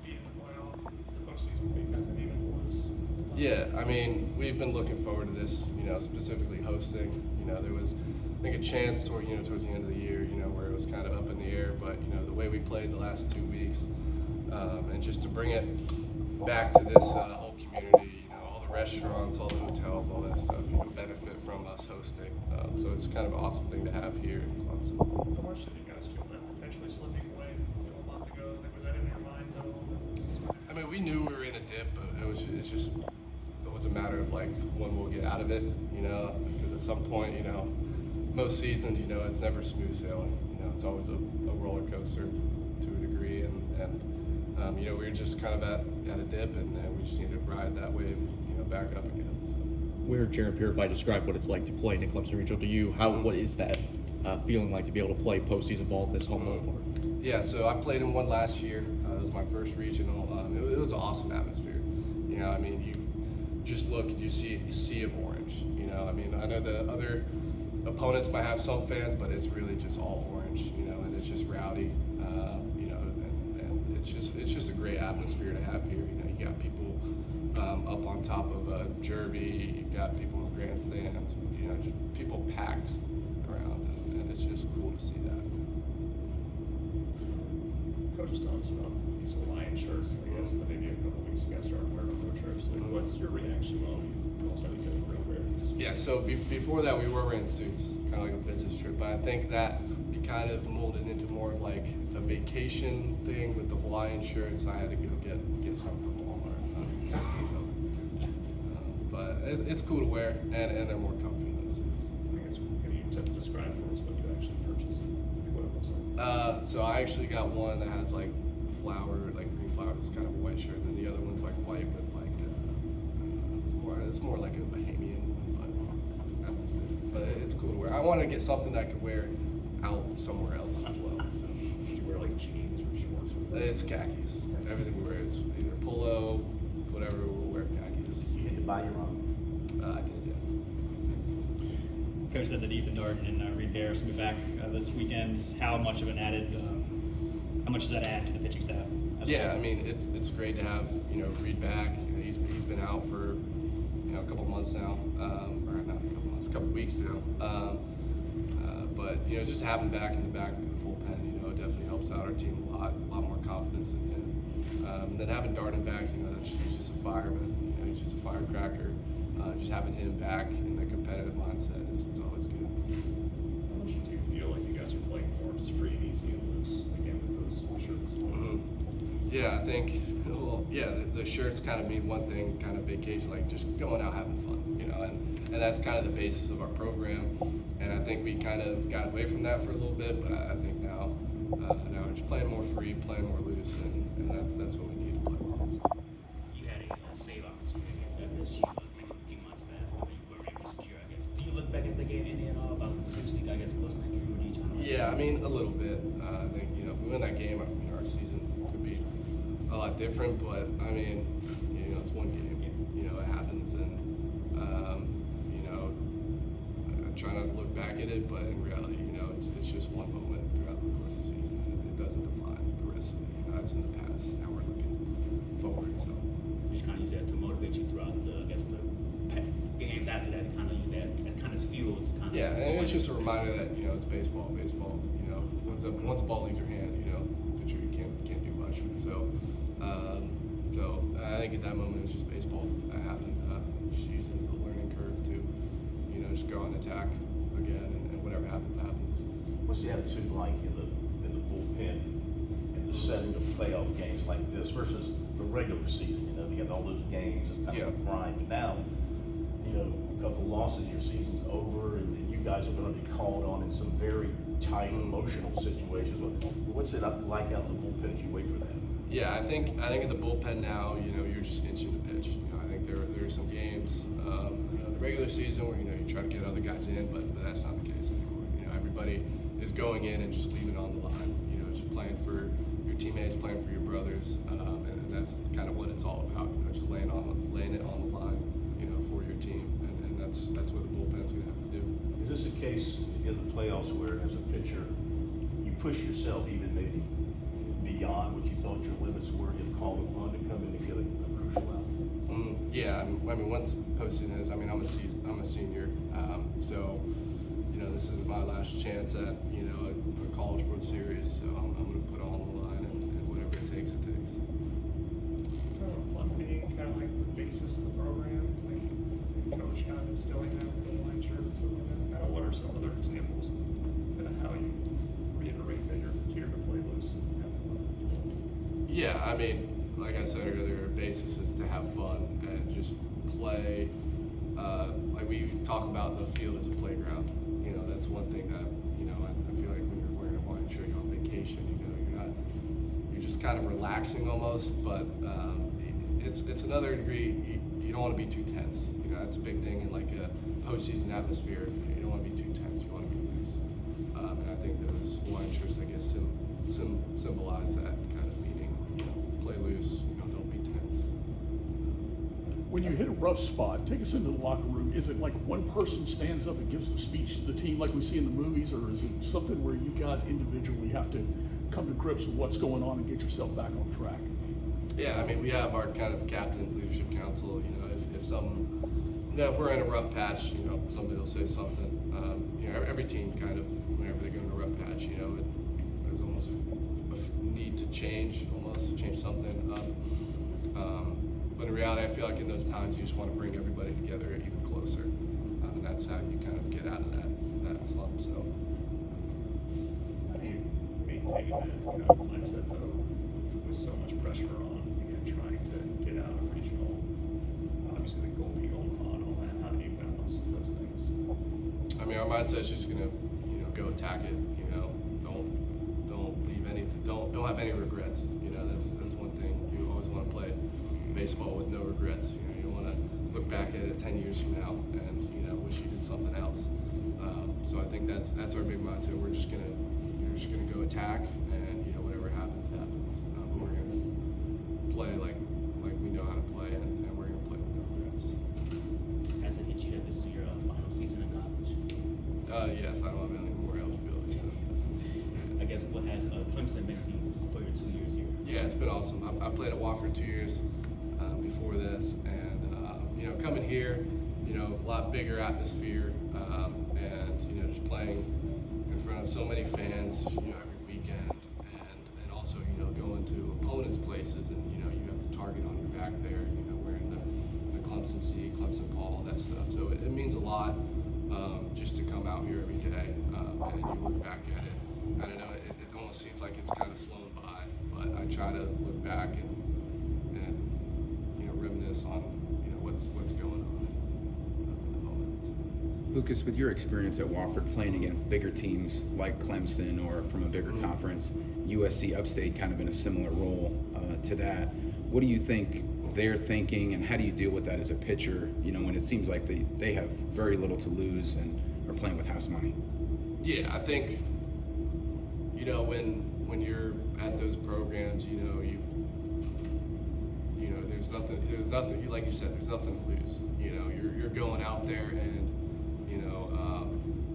be in the playoff, the postseason will be kind of aiming for this? Yeah, I mean, we've been looking forward to this, specifically hosting. There was, I think, a chance towards the end of the year, where it was kind of up in the air, but, the way we played the last 2 weeks, and just to bring it back to this whole community, all the restaurants, all the hotels, all that stuff, benefit from us hosting. So it's kind of an awesome thing to have here in Clemson. How much did you guys feel that potentially slipping away a month ago? Like, was that in your minds at all? I mean, we knew we were in a dip, but it was a matter of like when we'll get out of it, because at some point, most seasons, it's never smooth sailing. It's always a roller coaster to a degree, and we were just kind of at a dip, and we just needed to ride that wave, back up again. So. We heard Jared Purify describe what it's like to play in Clemson Regional. To you, what is that feeling like to be able to play postseason ball at this home ballpark? Yeah, so I played in one last year. It was my first regional. It was an awesome atmosphere. I mean, you just look and you see a sea of orange. I mean, I know the other opponents might have some fans, but it's really just all orange. And it's just rowdy. And it's just a great atmosphere to have here. You got people up on top of a Jervy. You got people in the grandstands. Just people packed around, and it's just cool to see that. Coach was telling us about these Hawaiian shirts. I guess that maybe a couple of weeks you guys started wearing on road trips. Like, what's your reaction when all of a sudden you said we're going to wear these? Yeah, so before that we were wearing suits, kind of like a business trip. But I think that we kind of molded into more of like a vacation thing with the Hawaiian shirts. I had to go get some from Walmart. But it's cool to wear, and they're more comfy than suits. I guess can you describe for us what you actually purchased? What it looks like? So I actually got one that has like green flower. It's kind of a white shirt, and then the other one's like white with like it's more like a Bahamian one, but it's cool to wear. I wanted to get something that I could wear out somewhere else as well. So Did you wear like jeans or shorts? it's khakis. Everything we wear, it's either polo, whatever. We'll wear khakis. You had to buy your own. I did, yeah. Coach said that Ethan Darden and Reed Harris will be back this weekend. How much of an how much does that add to the pitching staff? Yeah, I mean, it's great to have Reed back. He's been out for a couple months now, or not a couple months, a couple weeks now. But just to have him back in the back of the bullpen, it definitely helps out our team a lot more confidence in him. And then having Darden back, he's just a fireman. He's just a firecracker. Just having him back in the competitive mindset is always good. How much do you feel like you guys are playing more just free and easy and loose again with those shirts? Mm-hmm. Yeah, I think, the shirts kind of mean one thing, kind of vacation, like just going out having fun, and that's kind of the basis of our program. And I think we kind of got away from that for a little bit, but I think now we're just playing more free, playing more loose, and that's what we need to play more. You had a save opportunity against FSU a few months back where you were able to secure, I guess. Do you look back at the game any at all about potentially, I guess, closing that game or do you try to? Yeah, I mean, a little bit. I think, if we win that game, our season could be a lot different, but I mean, it's one game. It happens, and I try not to look back at it, but in reality, it's just one moment throughout the course of the season, and it doesn't define the rest of it. That's in the past. Now we're looking forward. So You just kind of use that to motivate you throughout the games after that, and kind of use that as kind of fuel to kind of. yeah, and it's just a reminder that it's baseball. Once the ball leaves your hand, pitcher you can't do much. So I think at that moment it was just baseball that happened. Just using the learning curve to just go on attack again, and whatever happens happens. What's the attitude like in the bullpen in the setting of playoff games like this versus the regular season? You got all those games, it's kind of a grind. But now, a couple losses, your season's over, and you guys are going to be called on in some very tight emotional situations. What's it like out in the bullpen as you wait for that? Yeah, I think in the bullpen now, you're just itching to pitch. I think there are some games, the regular season where you try to get other guys in, but that's not the case anymore. Everybody is going in and just leaving it on the line. Just playing for your teammates, playing for your brothers, and that's kind of what it's all about. Just laying it on the line, for your team, and that's what the bullpen's going to have to do. Is this a case in the playoffs where, as a pitcher, you push yourself even maybe beyond what you thought your limits moments where you're called upon to come in and get a crucial out? Yeah, I mean, once postseason is, I mean, I'm a senior, so you know, this is my last chance at, you know, a College World Series, so I'm going to put it all on the line, and whatever it takes, it takes. Kind of fun being kind of like the basis of the program, like the coach kind of instilling that with the line shirts and stuff like that. Kind of what are some other examples? Kind of how you reiterate that you're here to play loose and have fun. Yeah, I mean, like I said earlier, basis is to have fun and just play. Like we talk about the field as a playground. You know, that's one thing that, you know, I feel like when you're wearing a Hawaiian shirt, you're on vacation. You know, you're just kind of relaxing almost. But it's another degree. You don't want to be too tense. You know, that's a big thing in like a postseason atmosphere. You don't want to be too tense. You want to be loose. And I think those Hawaiian shirts, I guess, symbolize that kind of meaning. You know, play loose. You know, don't be tense. When you hit a rough spot, take us into the locker room. Is it like one person stands up and gives the speech to the team like we see in the movies, or is it something where you guys individually have to come to grips with what's going on and get yourself back on track? Yeah, I mean, we have our kind of captain's leadership council. You know, if some, you know, if we're in a rough patch, you know, somebody will say something. You know, every team kind of, whenever they go in a rough patch, you know, there's almost a need to change something. But in reality, I feel like in those times, you just want to bring everybody together even closer, and that's how you kind of get out of that slump. So. How do you maintain that kind of mindset though, with so much pressure on, again, trying to get out of regional, obviously the goal being Omaha and all that? How do you balance those things? I mean, our mindset's just gonna, you know, go attack it. You know, don't leave anything. Don't have any regrets. You know, that's one thing. You always want to play baseball with no regrets. You know, you don't want to look back at it 10 years from now and, you know, wish you did something else. So I think that's our big mindset. We're just gonna go attack, and you know, whatever happens, happens. But we're gonna play like we know how to play, and we're gonna play with no regrets. Has it hit you that this is your final season in college? Yes, I don't have any more eligibility, so this is. I guess what has Clemson meant to you for your 2 years here? Yeah, it's been awesome. I played at Wofford 2 years before this, and you know, coming here, you know, a lot bigger atmosphere, and you know, just playing in front of so many fans, you know, every weekend, and also, you know, going to opponents' places, and you know, you have the target on your back there, you know, wearing the Clemson C, Clemson Paul, that stuff. So it means a lot just to come out here every day, and you look back at it. I don't know, it almost seems like it's kind of flown by, but I try to look back and you know, reminisce on, you know, what's going on in the moment. Lucas, with your experience at Wofford playing against bigger teams like Clemson or from a bigger conference, USC Upstate kind of in a similar role to that, what do you think they're thinking, and how do you deal with that as a pitcher, you know, when it seems like they have very little to lose and are playing with house money? Yeah, I think, you know, when you're at those programs, you know, there's nothing, like you said, there's nothing to lose. You know, you're going out there and, you know,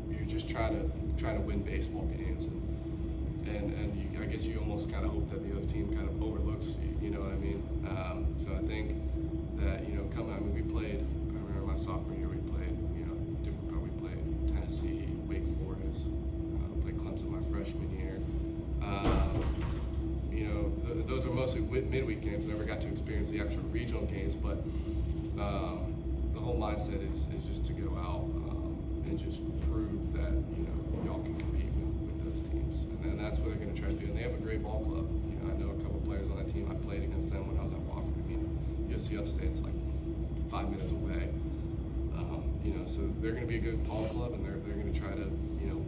you're just trying to win baseball games, and I guess you almost kind of hope that the other team kind of overlooks you. You know what I mean? So I think that, you know, we played. I remember my sophomore year, we played, you know, we played Tennessee, Wake Forest, played Clemson my freshman year. You know, those are mostly midweek games. Never got to experience the actual regional games, but the whole mindset is just to go out and just prove that, you know, y'all can compete with those teams, and that's what they're going to try to do. And they have a great ball club. You know, I know a couple players on that team. I played against them when I was at Wofford. I mean, USC Upstate's like 5 minutes away. You know, so they're going to be a good ball club, and they're going to try to, you know,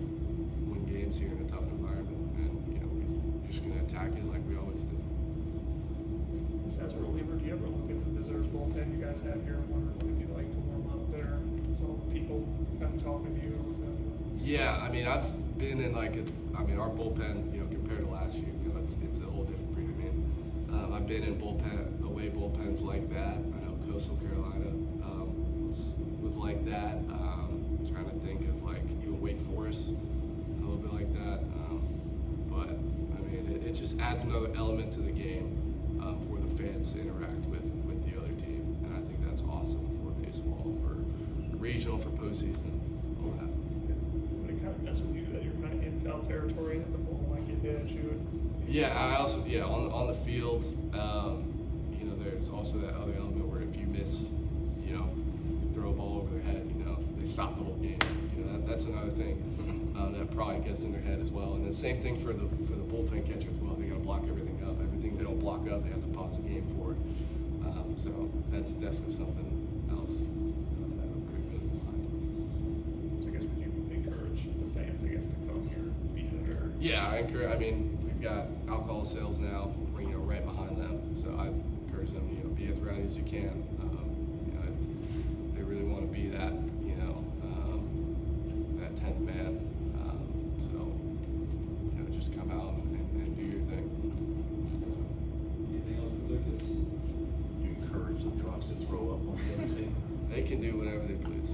win games here in a tough environment, and you know, we're just going to attack it like we always do. As a reliever, do you ever look at the visitors bullpen you guys have here and wonder what it'd be like to warm up there? So people kind of talking to you. Yeah, I mean, I've been in our bullpen, you know, compared to last year, you know, it's a whole different breed. I mean, I've been in away bullpens like that. I know Coastal Carolina was like that. Trying to think of like even Wake Forest, a little bit like that. But I mean, it just adds another element to the game. for the fans to interact with the other team. And I think that's awesome for baseball, for regional, for postseason, all that. Would it kind of mess with you that you're kind of in foul territory that the ball might get hit at you? Yeah, I also on the field, you know, there's also that other element where if you miss, you know, you throw a ball over their head, you know, they stop the whole game. You know, that's another thing that probably gets in their head as well. And the same thing for the bullpen catcher as well. They got to block everything up. Everything they don't block up, they have to pause the game for. So that's definitely something else that I'm creeping in mind. So I guess would you encourage the fans, I guess, to come here and be there? Yeah, I encourage. I mean, we've got alcohol sales now, you know, right behind them. So I encourage them, you know, be as rowdy as you can. You know, if they really want to be that, you know, that 10th man. So, you know, just come out and do your thing. Anything else for Lucas? You encourage the drunks to throw up on the other team? They can do whatever they please.